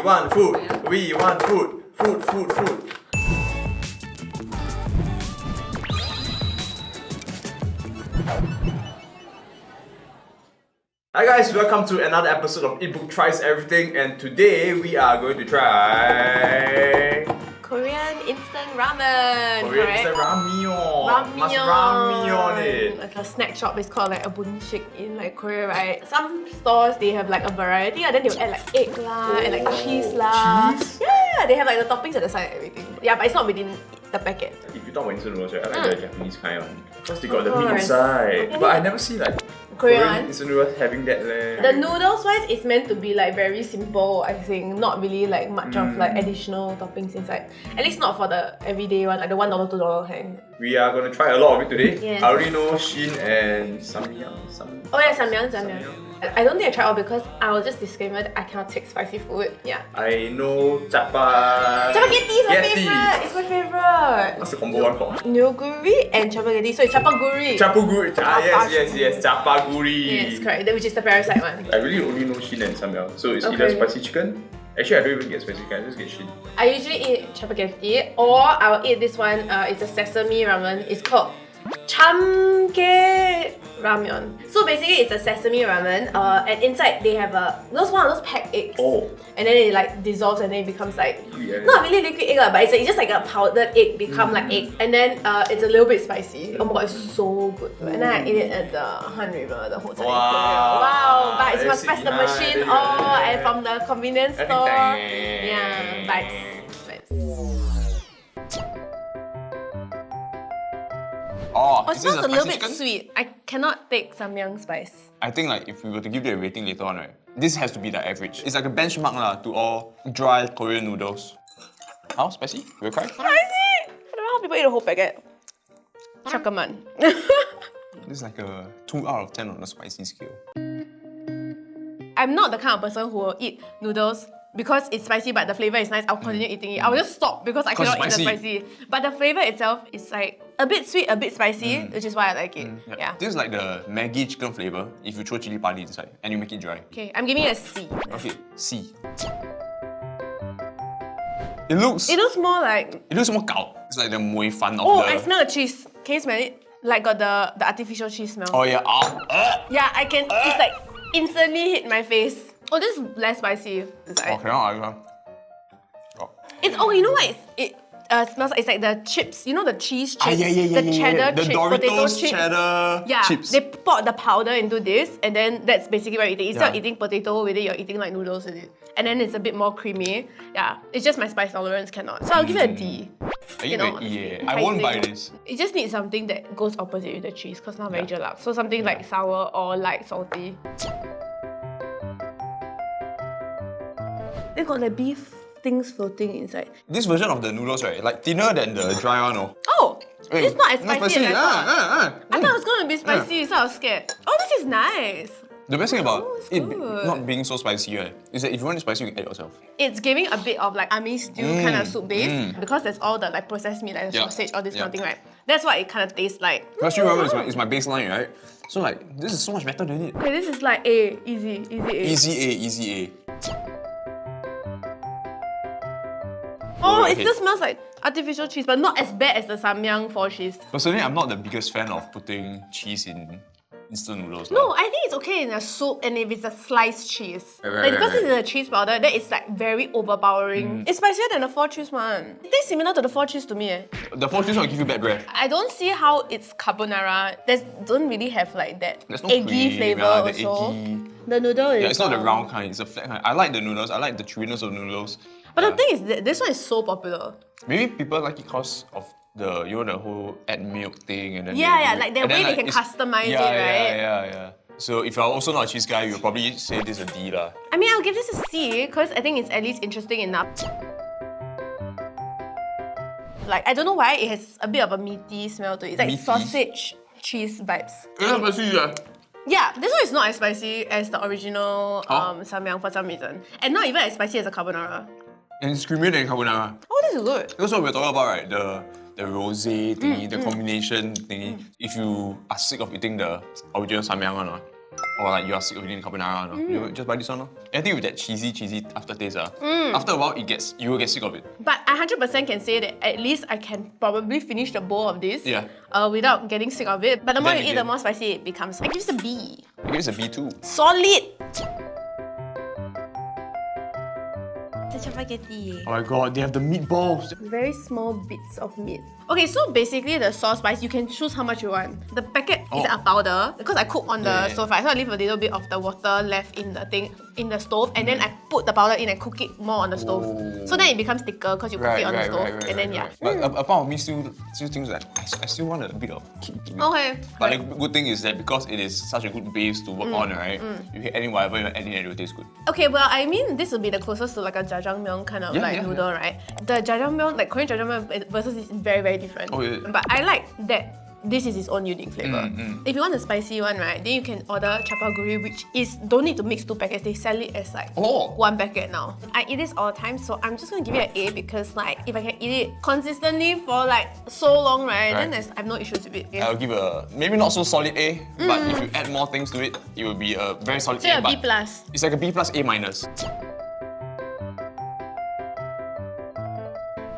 want food. We want food. Food, food, food. Hi guys, welcome to another episode of Eatbook Tries Everything, and today we are going to try Korean instant ramen. Korean correct? instant ramyeon. Ramyeon. Must ramyeon it. Like a snack shop is called like a bunshik in like Korea, right? Some stores they have like a variety, and then they'll add like egg lah and like cheese lah. Cheese? Yeah, they have like the toppings at the side and everything. Yeah, but it's not within the packet. If you talk about instant noodles, right, I like the Japanese kind one because they got the meat course. inside. But I never see like Korean instant noodles having that leh. The noodles wise is meant to be like very simple, I think. Not really like much of like additional toppings inside. At least not for the everyday one, like the $1, $2 kind. We are going to try a lot of it today. Yes. I already know Shin and Samyang. Oh yeah, Samyang. I don't think I tried all because I will just disclaimer that I cannot take spicy food. Yeah. I know Chapagetti Chapagetti is my favorite. It's my favorite. What's the combo one called? Neoguri and Chapagetti. So it's Chapaguri. Chapaguri. Yes. Chapaguri. Yes, correct. Which is the parasite one. I really only know Shin and Samyang. So it's either spicy chicken. Actually, I don't even get spicy chicken. I just get Shin. I usually eat Chapagetti, or I will eat this one. It's a sesame ramen. It's called Chamge Ramyeon. So basically, it's a sesame ramen, and inside they have one of those packed eggs. Oh. And then it like dissolves and then it becomes like Yeah. not really liquid egg, but it's just like a powdered egg become like egg, and then it's a little bit spicy. Oh my god, it's so good. And then I ate it at the Han River, the hotel in Korea. Wow! But you must press the machine and from the convenience store. Yeah, vibes. Oh, It smells a little bit sweet. I cannot take Samyang spice. I think like if we were to give it a rating later on, right, this has to be the average. It's like a benchmark lah to all dry Korean noodles. How spicy? You will cry? Spicy! I don't know how people eat a whole packet. Chakaman. This is like a 2 out of 10 on the spicy scale. I'm not the kind of person who will eat noodles because it's spicy but the flavor is nice. I'll continue eating it. I'll just stop because I cannot eat the spicy. But the flavor itself is like a bit sweet, a bit spicy, which is why I like it. Yeah. This is like the Maggi chicken flavor if you throw chili padi inside and you make it dry. Okay, I'm giving it a C. Okay, C. It looks more like... It looks more gao. It's like the mui fan of Oh, the... I smell the cheese. Can you smell it? Like got the artificial cheese smell. Oh yeah. Yeah, I can... It's like instantly hit my face. Oh, this is less spicy. Okay, now It's you know what? It smells like, it's like the chips. You know the cheese chips? Yeah. The cheddar The chips, Doritos potato chips. cheddar chips. They pour the powder into this, and then that's basically what you're eating. Instead of eating potato with it, you're eating like noodles with it. And then it's a bit more creamy. Yeah, it's just my spice tolerance cannot. So I'll give it a D. I give it an E. I won't buy this. It just needs something that goes opposite with the cheese, because not very jalap. So something like sour or like salty. They got the beef things floating inside. This version of the noodles, right, like thinner than the dry one, oh. Oh, Wait, it's not as spicy as I thought. I thought it was Mm. gonna be spicy, so I was scared. Oh, this is nice. The best thing about it's it good. not being so spicy, right, is that if you want it spicy, you can add yourself. It's giving a bit of like army stew kind of soup base because there's all the like processed meat, like the sausage, all this kind of thing, right? That's what it kind of tastes like. First ramen is my baseline, right? So like, this is so much better than it. Okay, this is like A, easy A. Easy A. Oh, it still smells like artificial cheese, but not as bad as the Samyang 4 cheese. Personally, I'm not the biggest fan of putting cheese in instant noodles. No, I think it's okay in a soup and if it's a sliced cheese. Right, Because it's a cheese powder, that is like very overpowering. It's spicier than the 4 cheese one. It tastes similar to the 4 cheese to me. The 4 cheese will give you bad breath. I don't see how it's carbonara. Don't really have like that There's no eggy cream, flavor the also. eggy. The noodle is... Yeah, it's not the round kind, it's a flat kind. I like the noodles, I like the chewiness of noodles. But the thing is, that this one is so popular. Maybe people like it because of the, the whole add milk thing and then Like the way they can customize it, right? Yeah. So if you're also not a cheese guy, you'll probably say this is a D lah. I mean, I'll give this a C because I think it's at least interesting enough. Like, I don't know why it has a bit of a meaty smell to it. It's like Meaty? sausage cheese vibes. It's not spicy, yeah. Yeah, this one is not as spicy as the original Samyang for some reason. And not even as spicy as the carbonara. And it's creamier than carbonara. Oh, this is good. That's what we're talking about, right? The rosé thingy, the combination thingy. If you are sick of eating the original Samyang one, Or like you are sick of eating carbonara, no? You just buy this one, no? I think with that cheesy aftertaste, after a while you will get sick of it. But I 100% can say that at least I can probably finish the bowl of this without getting sick of it. But the more you eat, the more spicy it becomes. I give this a B. I give this a B too. Solid! The Chapagetti. Oh my god, they have the meatballs. Very small bits of meat. Okay, so basically the sauce spice, you can choose how much you want. The packet is a powder because I cook on the stove, right? So I leave a little bit of the water left in the stove, and then I put the powder in and cook it more on the stove. So then it becomes thicker because you cook it on the stove, and then But a part of me still thinks that I still want a bit of kick to it. Okay. But the good thing is that because it is such a good base to work on, right? You can add in whatever you add in and it will taste good. Okay, well, I mean, this will be the closest to like a jjajangmyeon kind of noodle, right? The jjajangmyeon, like Korean jjajangmyeon versus this is very, very different. Oh, yeah. But I like that this is its own unique flavor. If you want a spicy one, right, then you can order Chapaguri, which is don't need to mix 2 packets. They sell it as like 1 packet now. I eat this all the time, so I'm just gonna give it an A because like if I can eat it consistently for like so long, right, then I have no issues with it. I'll give a maybe not so solid A, but if you add more things to it, it will be a very solid So A. a B plus. It's like a B plus A minus.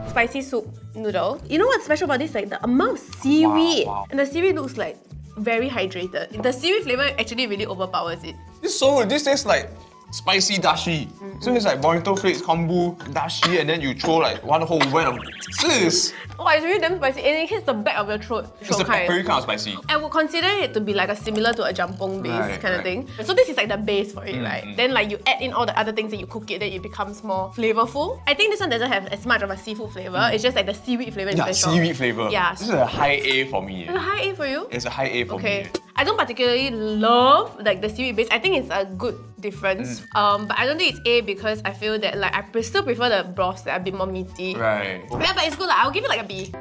Spicy soup noodle. You know what's special about this? Like the amount of seaweed. Wow. And the seaweed looks like very hydrated. The seaweed flavor actually really overpowers it. This is so good. This tastes like spicy dashi. So it's like burrito flakes, kombu, dashi, and then you throw like one whole wet of this. Oh, it's really damn spicy. And it hits the back of your throat. It's a peppery kind of spicy. I would consider it to be like a similar to a jampong base kind of thing. So this is like the base for it, right? Then like you add in all the other things that you cook it, then it becomes more flavorful. I think this one doesn't have as much of a seafood flavor. It's just like the seaweed flavor is very strong. Seaweed flavor. Yeah. This is a high A for me. It's a high A for you? It's a high A for me. I don't particularly love like the seaweed base. I think it's a good difference. But I don't think it's A because I feel that like I still prefer the broths that are a bit more meaty. Right. Yeah, but it's good. I'll give it like a B.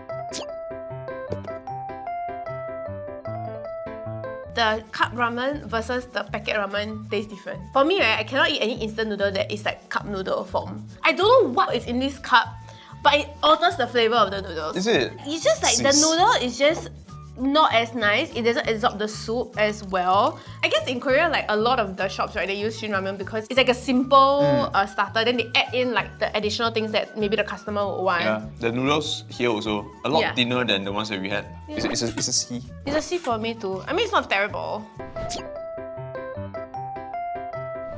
The cup ramen versus the packet ramen tastes different. For me, right, I cannot eat any instant noodle that is like cup noodle form. I don't know what is in this cup, but it alters the flavor of the noodles. Is it? It's just like the noodle is just not as nice. It doesn't absorb the soup as well. I guess in Korea, like a lot of the shops, right, they use Shin ramen because it's like a simple starter. Then they add in like the additional things that maybe the customer would want. Yeah, the noodles here also a lot thinner than the ones that we had. It's a C. It's a C for me too. I mean, it's not terrible.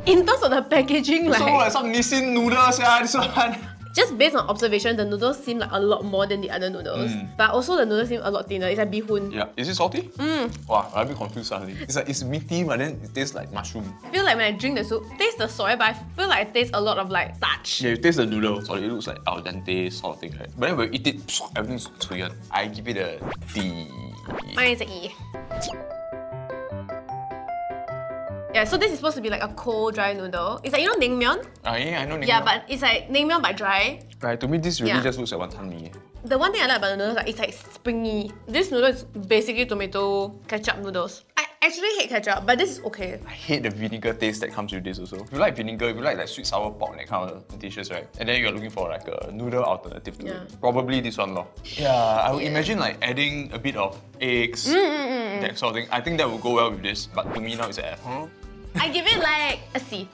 In terms of the packaging, So like some Nissin noodles, this one. just based on observation, the noodles seem like a lot more than the other noodles. But also the noodles seem a lot thinner. It's like bihun. Yeah. Is it salty? Wow, I'm a bit confused suddenly. It's like it's meaty, but then it tastes like mushroom. I feel like when I drink the soup, I taste the soy, but I feel like I taste a lot of like starch. Yeah, you taste the noodle. So it looks like al dente sort of thing, right? But then when you eat it, everything's clear. I give it a D. Mine is an E. Yeah, so this is supposed to be like a cold, dry noodle. It's like, you know naengmyeon? Yeah, I know. Yeah, but it's like naengmyeon but dry. Right, to me this really just looks like wonton mee. The one thing I like about the noodles, like, it's like springy. This noodle is basically tomato ketchup noodles. I actually hate ketchup, but this is okay. I hate the vinegar taste that comes with this also. If you like vinegar, if you like sweet sour pork, that kind of dishes, right? And then you're looking for like a noodle alternative to it. Probably this one, lor. Yeah, I would imagine like adding a bit of eggs, that sort of thing. I think that would go well with this, but to me now it's a F. I give it like a C.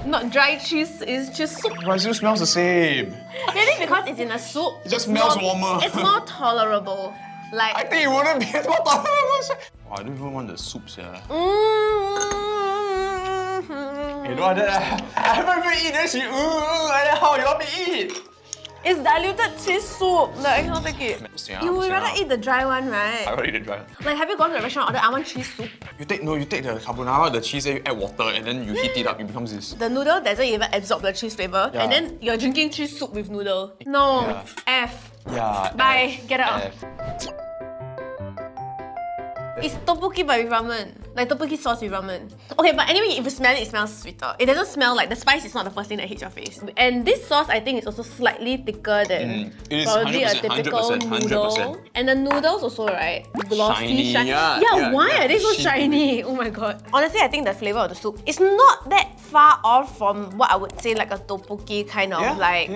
Not dry cheese, it's just soup. But it still smells the same. Maybe because it's in a soup. It just smells warmer. It's more tolerable. Like I think it wouldn't be as more tolerable. Oh, I don't even want the soups, yeah. You know that? I haven't even eaten. Then she like that. How you want me to eat? It's diluted cheese soup. Like, I cannot take it. You would rather eat the dry one, right? I already eat the dry. Like, have you gone to a restaurant and ordered, I want cheese soup? You take the carbonara, the cheese, and you add water, and then you heat it up. It becomes this. The noodle doesn't even absorb the cheese flavor, and then you're drinking cheese soup with noodle. No, F. Yeah. Bye. Get out. F. It's tteokbokki but with ramen. Like tteokbokki sauce with ramen. Okay, but anyway, if you smell it, it smells sweeter. It doesn't smell like, the spice is not the first thing that hits your face. And this sauce, I think, is also slightly thicker than It is probably 100%, a typical 100%, noodle. 100%. And the noodles also, right? Glossy, Shiny, yeah, why are they so shiny. shiny? Oh my god. Honestly, I think the flavor of the soup is not that far off from what I would say like a tteokbokki kind of like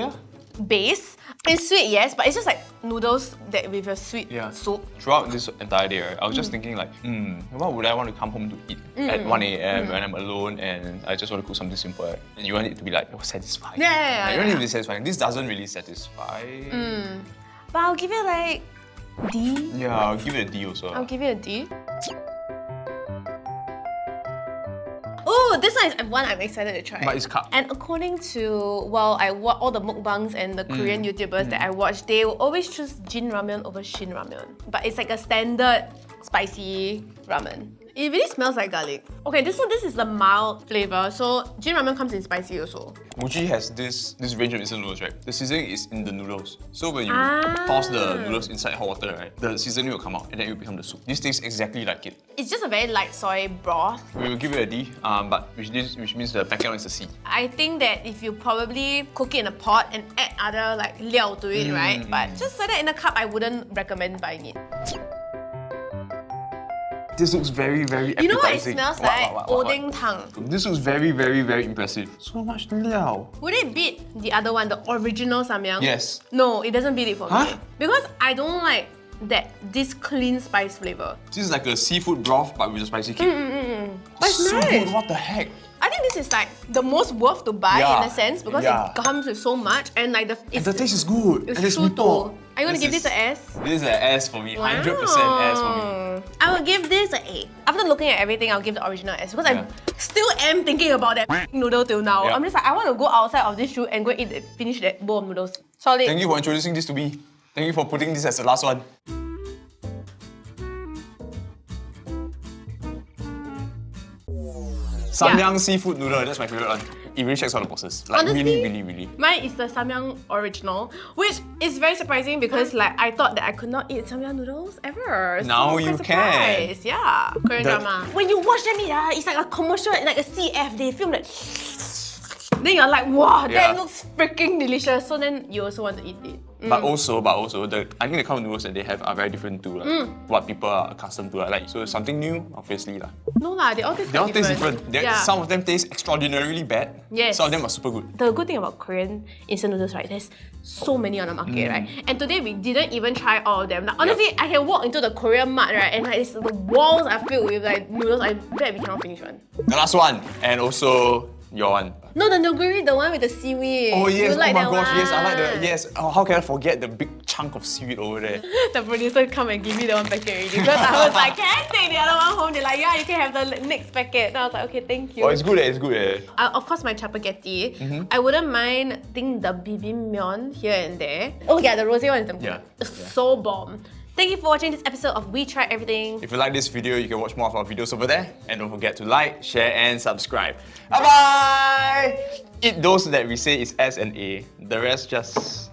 base. It's sweet, yes, but it's just like noodles that with a sweet soup. Throughout this entire day, right, I was just thinking like, what would I want to come home to eat at 1 a.m. when I'm alone and I just want to cook something simple, right? And you want it to be like, satisfying. Yeah. You want it to be satisfying. This doesn't really satisfy. But I'll give it like D. Yeah, I'll give it a D also. I'll give it a D. Oh, this one is one I'm excited to try. But it's carb. And according to, well, I watch all the mukbangs and the Korean YouTubers that I watch, they will always choose Jin Ramyeon over Shin Ramyeon. But it's like a standard spicy ramen. It really smells like garlic. Okay, this is the mild flavor. So Jin Ramyeon comes in spicy also. Muji has this range of instant noodles, right? The seasoning is in the noodles. So when you toss the noodles inside hot water, right, the seasoning will come out and then it will become the soup. This tastes exactly like it. It's just a very light soy broth. We will give it a D, but which means the packet one is a C. I think that if you probably cook it in a pot and add other like liao to it, right? But just like that in a cup, I wouldn't recommend buying it. This looks very, very appetizing. You know what it smells like? Odeng tang. This looks very, very, very impressive. So much liao. Would it beat the other one, the original Samyang? Yes. No, it doesn't beat it for me. Because I don't like this clean spice flavor. This is like a seafood broth but with a spicy kick. But it's so nice. good, what the heck? I think this is like the most worth to buy in a sense because it comes with so much and like the taste is good. It's and it's true meatball. too. Are you gonna give this an S? This is an S for me. 100% S for me. I will give this an A. After looking at everything, I'll give the original S because I still am thinking about that noodle till now. I'm just like, I want to go outside of this shoot and go eat finish that bowl of noodles. Solid. Thank you for introducing this to me. Thank you for putting this as the last one. Samyang seafood noodle, that's my favorite one. It really checks all the boxes. Like honestly, really. Mine is the Samyang original, which is very surprising because like I thought that I could not eat Samyang noodles ever. Now so you can. Yeah, Korean The- drama. When you watch them eat, it's like a commercial, like a CF. They film like. Then you're like, wow, that looks freaking delicious. So then you also want to eat it. But also, I think the kind of noodles that they have are very different to what people are accustomed to. Like, so something new, obviously. No lah, they all taste different. Some of them taste extraordinarily bad. Yes. Some of them are super good. The good thing about Korean instant noodles, right? There's so many on the market, right? And today we didn't even try all of them. Now, honestly, I can walk into the Korean mart, right? And like the walls are filled with like noodles. I bet we cannot finish one. The last one, and also your one. No, the Neoguri, the one with the seaweed. Oh yes, you like oh my that gosh, one? yes, I like the, yes. Oh, how can I forget the big chunk of seaweed over there? The producer come and give me the one packet already because I was like, can I take the other one home? They're like, yeah, you can have the next packet. And I was like, okay, thank you. Oh, it's good, it's good. Of course, my Chapagetti. I wouldn't mind the bibimyeon here and there. Oh yeah, the rosé one is damn good. Yeah. It's so bomb. Thank you for watching this episode of We Try Everything. If you like this video, you can watch more of our videos over there. And don't forget to like, share, and subscribe. Bye-bye! Eat those that we say is S and A. The rest just